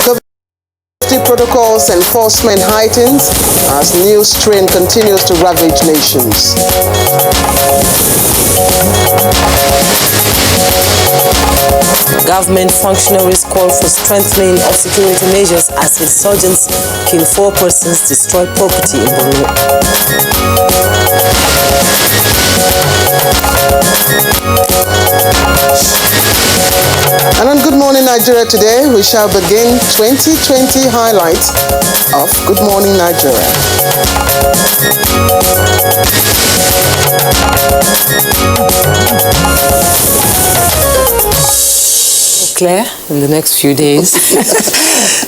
Safety protocols enforcement heightens as new strain continues to ravage nations. Government functionaries call for strengthening of security measures as insurgents kill 4 persons, destroy property in Borno. And on Good Morning Nigeria today, we shall begin 2020 highlights of Good Morning Nigeria. Claire, in the next few days,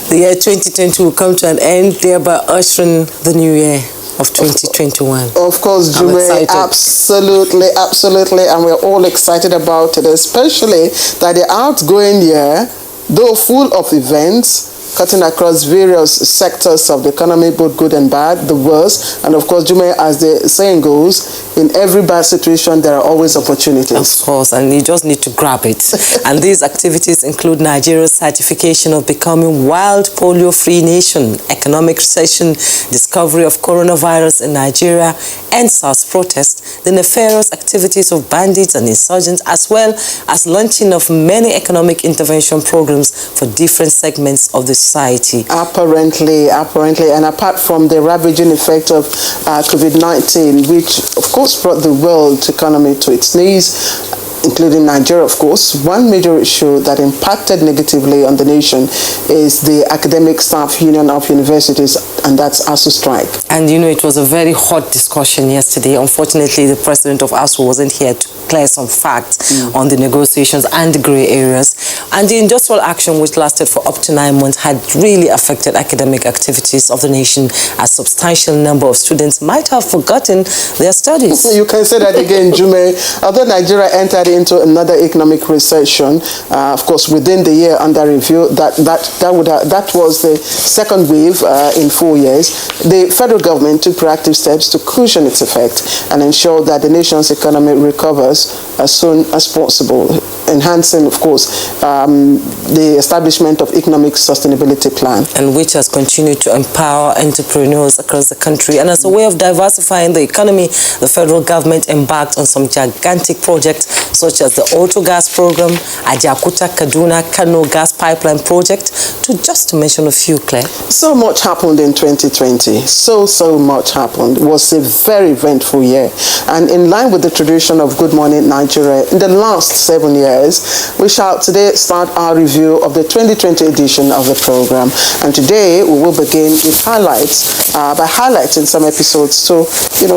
the year 2020 will come to an end, thereby ushering the new year of 2021. Of course, Jume, absolutely, and we're all excited about it, especially that the outgoing year, though full of events, cutting across various sectors of the economy, both good and bad, the worst, and of course, Jume, as the saying goes, in every bad situation, there are always opportunities. Of course, and you just need to grab it. And these activities include Nigeria's certification of becoming wild polio-free nation, economic recession, discovery of coronavirus in Nigeria, NSAS protest, the nefarious activities of bandits and insurgents, as well as launching of many economic intervention programs for different segments of the society. Apparently, and apart from the ravaging effect of COVID-19, which of course brought the world economy to its knees, including Nigeria, of course, one major issue that impacted negatively on the nation is the Academic Staff Union of Universities, and that's ASU strike. And you know, it was a very hot discussion yesterday. Unfortunately, the president of ASU wasn't here to clear some facts on the negotiations and the grey areas. And the industrial action, which lasted for up to 9 months, had really affected academic activities of the nation, as a substantial number of students might have forgotten their studies. You can say that again, Jume. Although Nigeria entered into another economic recession, of course, within the year under review, that was the second wave in 4 years. The federal government took proactive steps to cushion its effect and ensure that the nation's economy recovers as soon as possible, enhancing, of course, the establishment of economic sustainability plan. And which has continued to empower entrepreneurs across the country. And as a way of diversifying the economy, the federal government embarked on some gigantic projects such as the Auto Gas Program, Ajakuta Kaduna Kano Gas Pipeline Project, to just mention a few, Claire. So much happened in 2020. So much happened. It was a very eventful year. And in line with the tradition of Good Morning Nigeria, in the last 7 years, we shall today start our review of the 2020 edition of the program. And today we will begin with highlights, by highlighting some episodes to,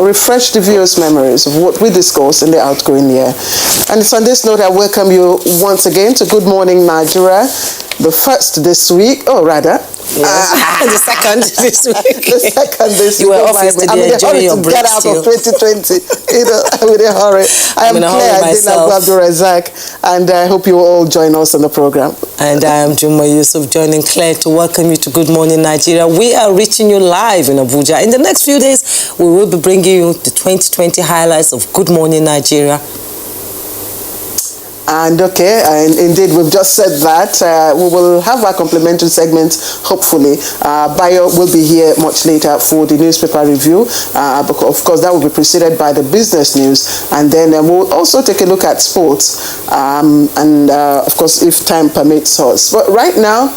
refresh the viewers' memories of what we discussed in the outgoing year. And it's on this note I welcome you once again to Good Morning Nigeria, the first this week, the second this week. The second this week. You were off yesterday. I'm in a hurry to get out of 2020. I'm in a hurry. I am Claire Abdul-Razak, and I hope you will all join us on the program. And I am Juma Yusuf, joining Claire to welcome you to Good Morning Nigeria. We are reaching you live in Abuja. In the next few days, we will be bringing you the 2020 highlights of Good Morning Nigeria. And indeed, we've just said that we will have our complimentary segments, hopefully. Bayo will be here much later for the newspaper review. Of course, that will be preceded by the business news. And then we'll also take a look at sports. Of course, if time permits us. But right now,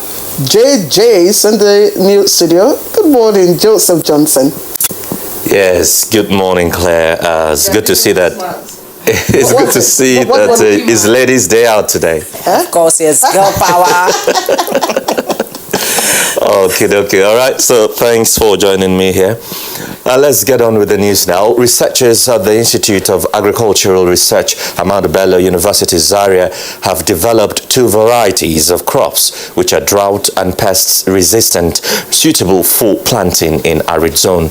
JJ's in the new studio. Good morning, Joseph Johnson. Yes, good morning, Claire. It's good to see that. It's good to see that it's Ladies' Day out today. Of course, yes, girl power. Okay. All right. So thanks for joining me here. Let's get on with the news now. Researchers at the Institute of Agricultural Research, Ahmadu Bello University, Zaria, have developed 2 varieties of crops which are drought and pests resistant, suitable for planting in arid zone.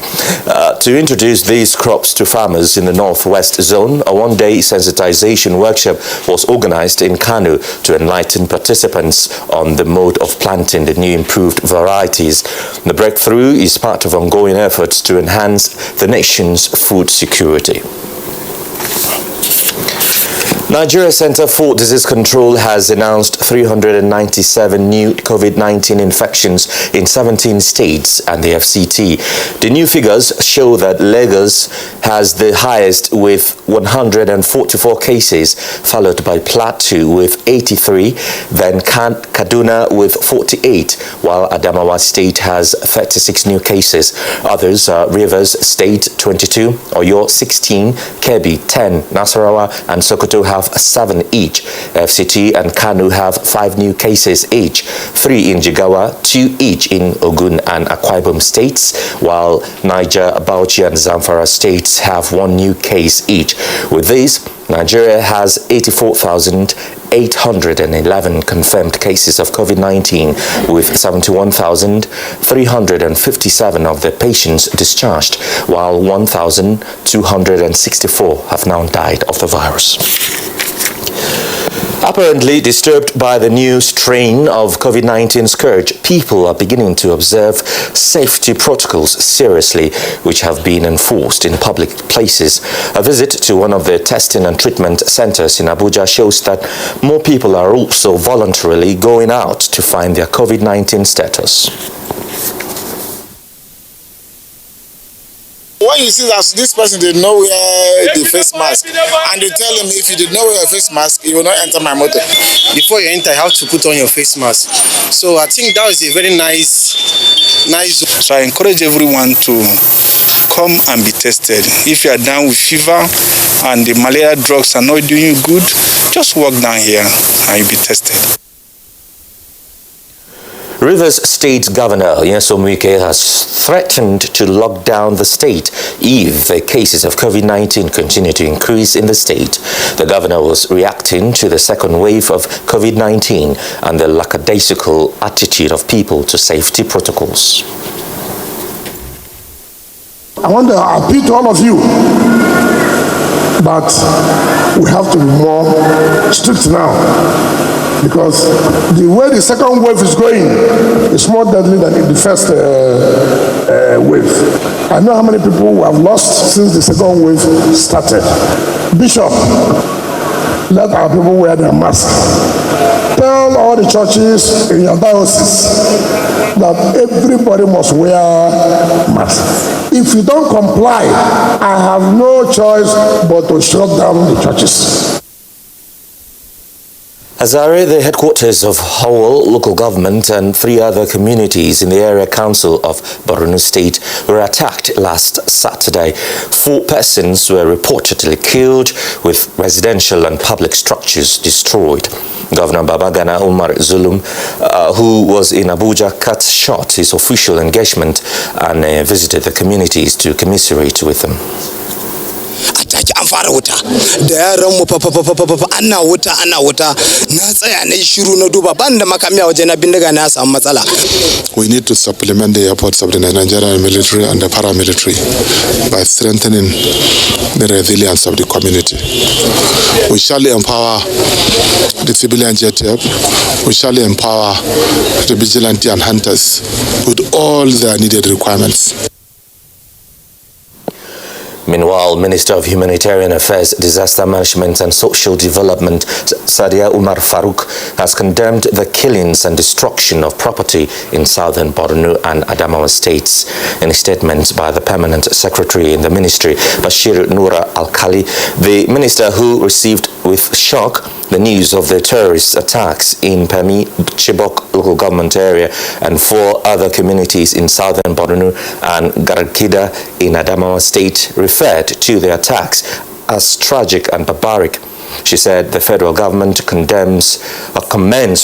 To introduce these crops to farmers in the Northwest Zone, a one-day sensitization workshop was organized in Kano to enlighten participants on the mode of planting the new improved varieties. The breakthrough is part of ongoing efforts to enhance the nation's food security. Nigeria Center for Disease Control has announced 397 new COVID-19 infections in 17 states and the FCT. The new figures show that Lagos has the highest with 144 cases, followed by Plateau with 83, then Kaduna with 48, while Adamawa State has 36 new cases. Others are Rivers State 22, Oyo 16, Kebbi 10, Nasarawa and Sokoto have 7 each. FCT and Kanu have 5 new cases each, 3 in Jigawa, 2 each in Ogun and Akwa Ibom states, while Niger, Bauchi and Zamfara states have 1 new case each. With this, Nigeria has 84,811 confirmed cases of COVID-19, with 71,357 of the patients discharged, while 1,264 have now died of the virus. Apparently disturbed by the new strain of COVID-19 scourge, people are beginning to observe safety protocols seriously, which have been enforced in public places. A visit to one of the testing and treatment centers in Abuja shows that more people are also voluntarily going out to find their COVID-19 status. When you see that this person did not wear the face mask, and you tell him if you did not wear your face mask, you will not enter my motor. Before you enter, you have to put on your face mask. So I think that is a very nice. So I encourage everyone to come and be tested. If you are down with fever and the malaria drugs are not doing you good, just walk down here and you'll be tested. Rivers State Governor Nyesom Wike has threatened to lock down the state if the cases of COVID-19 continue to increase in the state. The governor was reacting to the second wave of COVID-19 and the lackadaisical attitude of people to safety protocols. I want to appeal to all of you, but we have to be more strict now, because the way the second wave is going is more deadly than the first wave. I know how many people we have lost since the second wave started. Bishop, let our people wear their masks. Tell all the churches in your diocese that everybody must wear masks. If you don't comply, I have no choice but to shut down the churches. Azare, the headquarters of Howell local government and 3 other communities in the area council of Borno State were attacked last Saturday. 4 persons were reportedly killed, with residential and public structures destroyed. Governor Babagana Umar Zulum, who was in Abuja, cut short his official engagement and visited the communities to commiserate with them. Ataki an fara wuta da yaran mu fa ana wuta na tsaya ne shiru na duba banda makami a waje na bindiga na samu matsala. We need to supplement the efforts of the Nigerian military and the paramilitary by strengthening the resilience of the community. We shall empower the civilian JTF. We shall empower the vigilante and hunters with all their needed requirements. Meanwhile, Minister of Humanitarian Affairs, Disaster Management and Social Development, Sadia Umar Farouk, has condemned the killings and destruction of property in southern Borno and Adamawa states. In a statement by the Permanent Secretary in the Ministry, Bashir Noura Al-Khali, the minister who received with shock the news of the terrorist attacks in Pemi, Chibok local government area and 4 other communities in southern Borno and Garkida in Adamawa state, referred to the attacks as tragic and barbaric. She said the federal government commends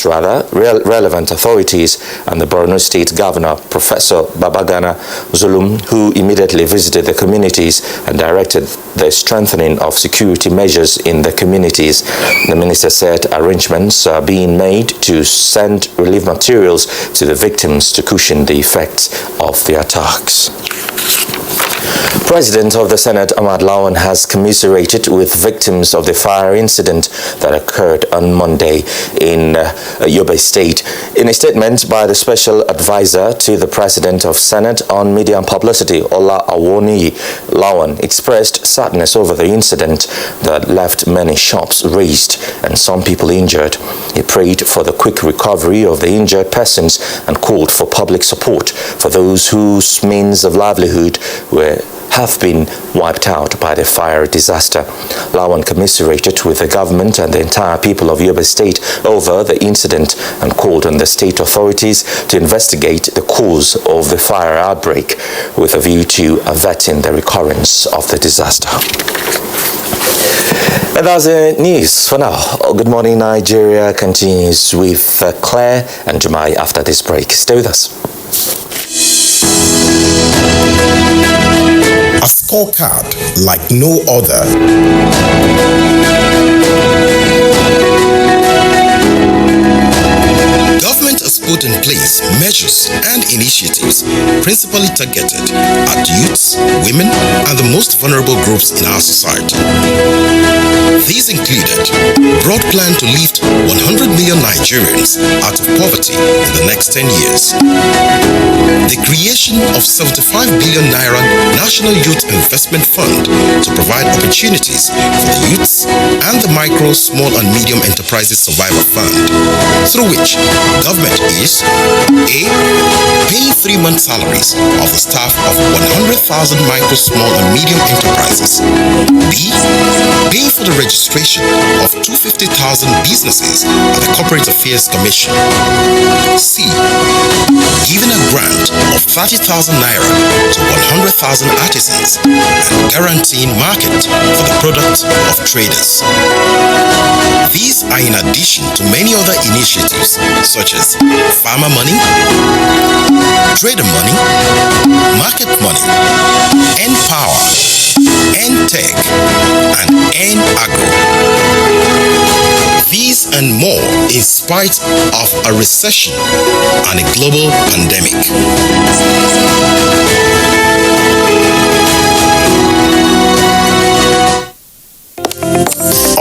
relevant authorities and the Borno State Governor, Professor Babagana Zulum, who immediately visited the communities and directed the strengthening of security measures in the communities. The minister said arrangements are being made to send relief materials to the victims to cushion the effects of the attacks. President of the Senate, Ahmad Lawan, has commiserated with victims of the fire incident that occurred on Monday in Yobe State. In a statement by the Special Advisor to the President of Senate on Media and Publicity, Ola Awoni, Lawan expressed sadness over the incident that left many shops razed and some people injured. He prayed for the quick recovery of the injured persons and called for public support for those whose means of livelihood have been wiped out by the fire disaster. Lawan commiserated with the government and the entire people of Yobe State over the incident and called on the state authorities to investigate the cause of the fire outbreak with a view to averting the recurrence of the disaster. And that's the news for now. Good Morning Nigeria continues with Claire and Jumai after this break. Stay with us. A scorecard like no other. Government has put in place measures and initiatives principally targeted at youths, women, and the most vulnerable groups in our society. These included broad plan to lift 100 million Nigerians out of poverty in the next 10 years, the creation of 75 billion naira National Youth Investment Fund to provide opportunities for the youths, and the Micro, Small and Medium Enterprises Survival Fund, through which government is A. Paying 3-month salaries of the staff of 100,000 micro, small and medium enterprises. B. Paying for the registration of 250,000 businesses at the Corporate Affairs Commission. C. Giving a grant of 30,000 naira to 100,000 artisans and guaranteeing market for the product of traders. These are in addition to many other initiatives such as farmer money, trader money, market money, N-Power, N-Tech, and N-Agro. These and more in spite of a recession and a global pandemic.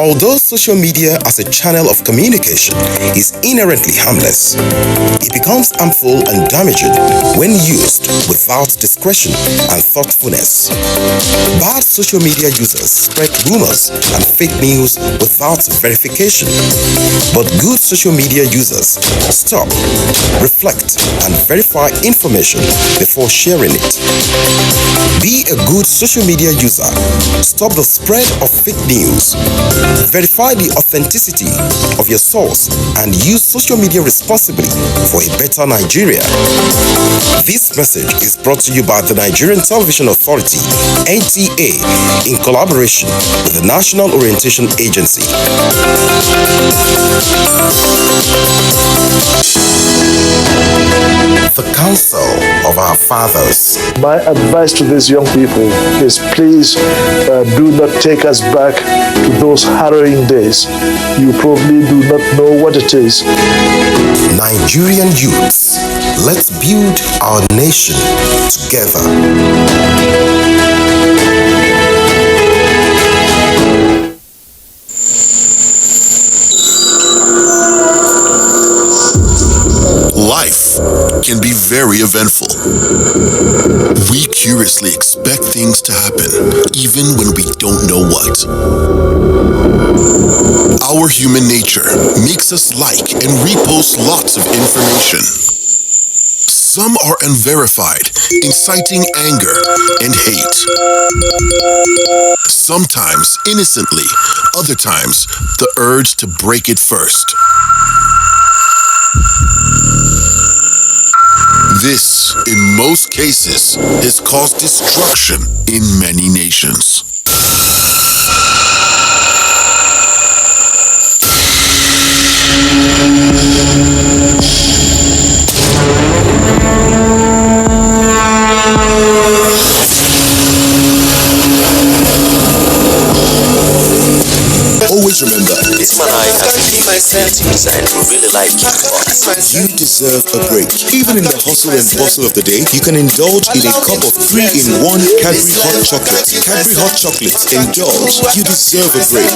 Although social media as a channel of communication is inherently harmless, it becomes harmful and damaging when used without discretion and thoughtfulness. Bad social media users spread rumors and fake news without verification, but good social media users stop, reflect, and verify information before sharing it. Be a good social media user. Stop the spread of fake news. Verify the authenticity of your source and use social media responsibly for a better Nigeria. This message is brought to you by the Nigerian Television Authority, NTA, in collaboration with the National Orientation Agency. The Council of Our Fathers. My advice to these young people is please do not take us back to those harrowing days. You probably do not know what it is. Nigerian youths, let's build our nation together. Life can be very eventful. We curiously expect things to happen, even when we don't know what. Our human nature makes us like and repost lots of information. Some are unverified, inciting anger and hate. Sometimes innocently, other times the urge to break it first. This, in most cases, has caused destruction in many nations. Always remember, This man has and we really like it. You deserve a break. Even in the hustle and bustle of the day, you can indulge in a cup of 3-in-1 Cadbury Hot Chocolate. Cadbury Hot Chocolate. Indulge. You deserve a break.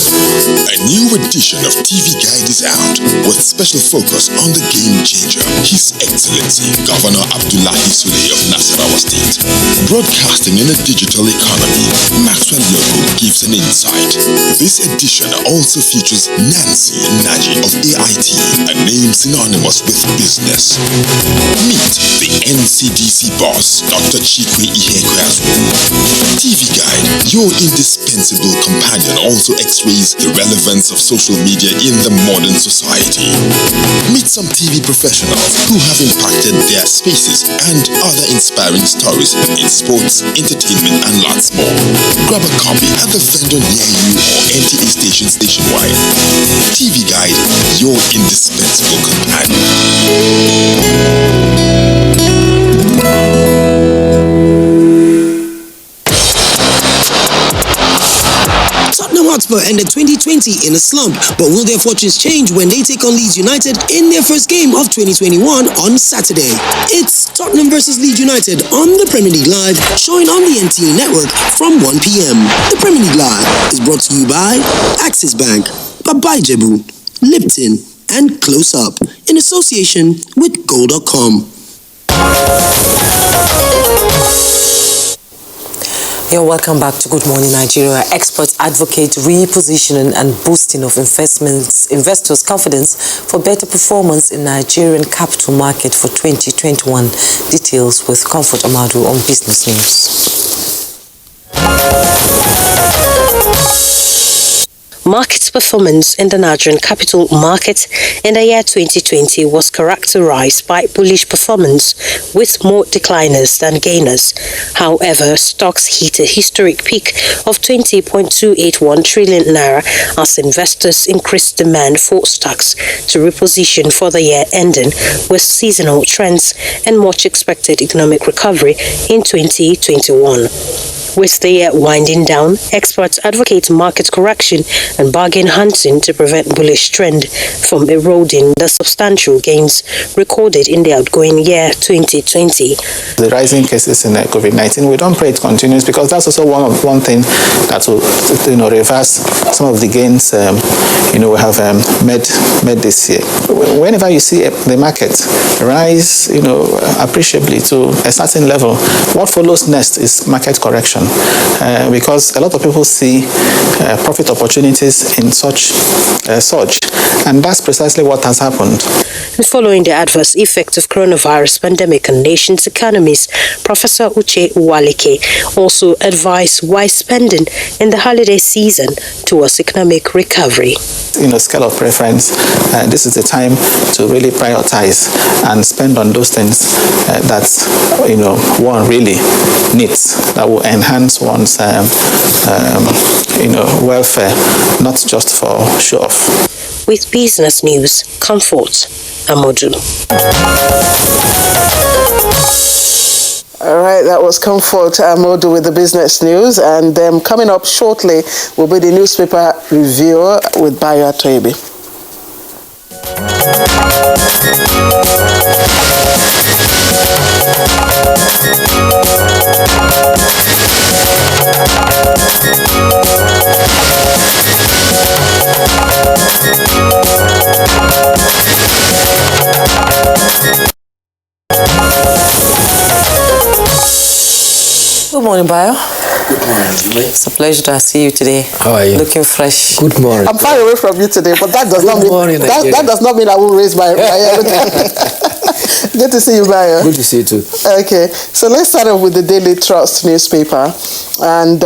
A new edition of TV Guide is out with special focus on the game changer, His Excellency Governor Abdullahi Sule of Nasarawa State. Broadcasting in a digital economy, Maxwell Logo gives an insight. This edition also features Nancy Naji of AIT, a name synonymous with business. Meet the NCDC boss, Dr. Chikwe Ihekweazu. TV Guide, your indispensable companion, also x-rays the relevance of social media in the modern society. Meet some TV professionals who have impacted their spaces and other inspiring stories in sports, entertainment, and lots more. Grab a copy at the vendor near you or NTA stations nationwide. TV Guide, your indispensable companion. Tottenham Hotspur ended 2020 in a slump, but will their fortunes change when they take on Leeds United in their first game of 2021 on Saturday? It's Tottenham versus Leeds United on the Premier League Live, showing on the NTA network from 1 p.m. The Premier League Live is brought to you by Axis Bank, Bye Jebu, Lipton, and Close Up in association with Goal.com. You're welcome back to Good Morning Nigeria. Experts advocate repositioning and boosting of investors' confidence for better performance in Nigerian capital market for 2021. Details with Comfort Amadu on Business News. Market performance in the Nigerian capital market in the year 2020 was characterized by bullish performance, with more decliners than gainers. However, stocks hit a historic peak of 20.281 trillion naira as investors increased demand for stocks to reposition for the year ending, with seasonal trends and much expected economic recovery in 2021. With the year winding down, experts advocate market correction and bargain hunting to prevent bullish trend from eroding the substantial gains recorded in the outgoing year 2020. The rising cases in COVID-19, we don't pray it continues, because that's also one thing that will reverse some of the gains we have made this year. Whenever you see the market rise appreciably to a certain level, what follows next is market correction. Because a lot of people see profit opportunities in such surge, and that's precisely what has happened. Following the adverse effect of coronavirus pandemic on nations' economies, Professor Uche Walike also advised wise spending in the holiday season towards economic recovery. Scale of preference, this is the time to really prioritize and spend on those things that one really needs, that will enhance one's welfare, not just for show off. With Business News, Comfort Amodu. All right, that was Comfort Amodu with the Business News, and coming up shortly will be the newspaper review with Bayo Atoebe. Good morning, Bayo. Good morning. It's a pleasure to see you today. How are you? Looking fresh. Good morning. I'm far away from you today, but that does not mean that does not mean I will raise my Good to see you, Bayo. Good to see you too. Okay, so let's start off with the Daily Trust newspaper, and